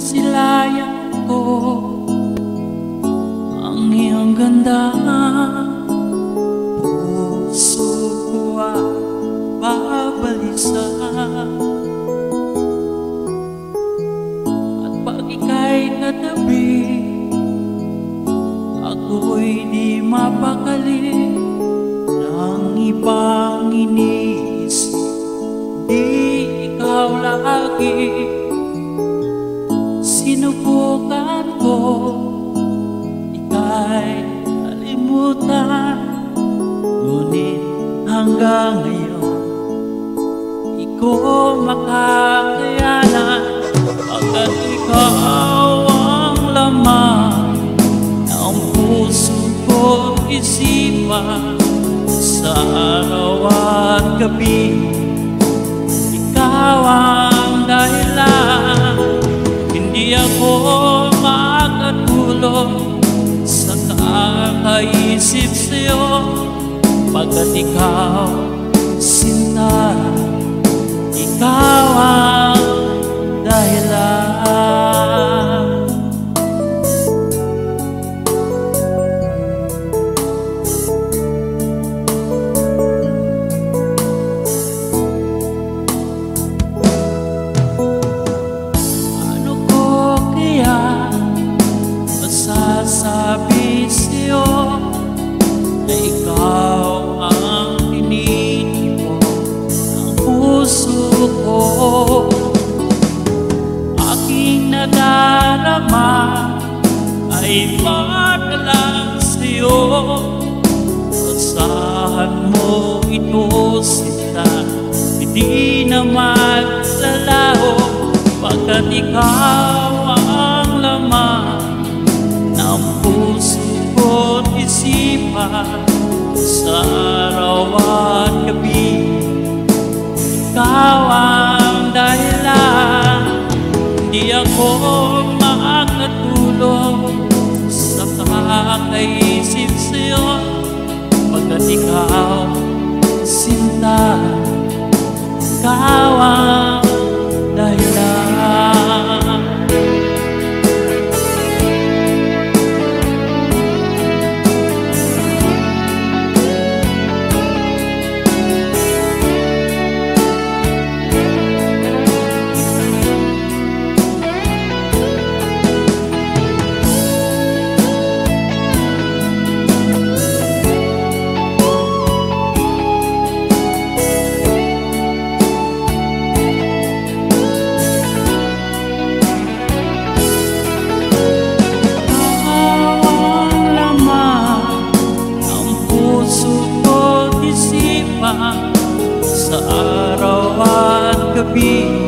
Masilayan ko ang iyong ganda, puso ko ay babalisa. At pag ika'y katabi, ako'y di mapakali ng ibang iniisip, di ikaw lagi. Sinubukan ko, ika'y kalimutan, ngunit hanggang ngayon di ko makakayanan, pagkat ikaw ang laman ng puso ko isipan. Sa araw at gabi, ikaw ang dahilan. Hindi ako makatulog sa kakaisip sa'yo, pagkat ikaw, sinta, ikaw ang dahilan. Sabi sa'yo na ikaw ang tinitipon ng puso ko. Aking nadarama ay madalang sa'yo. Asahan mo ito, sinta, hindi na maglalaho, pagkat ikaw ang laman ng puso ko't isipan. Sa araw at gabi, ikaw ang dahilan. Hindi ako makatulog sa kakaisip sa'yo, pagkat ikaw, sinta, ikaw ang dahilan. Sa araw at gabi,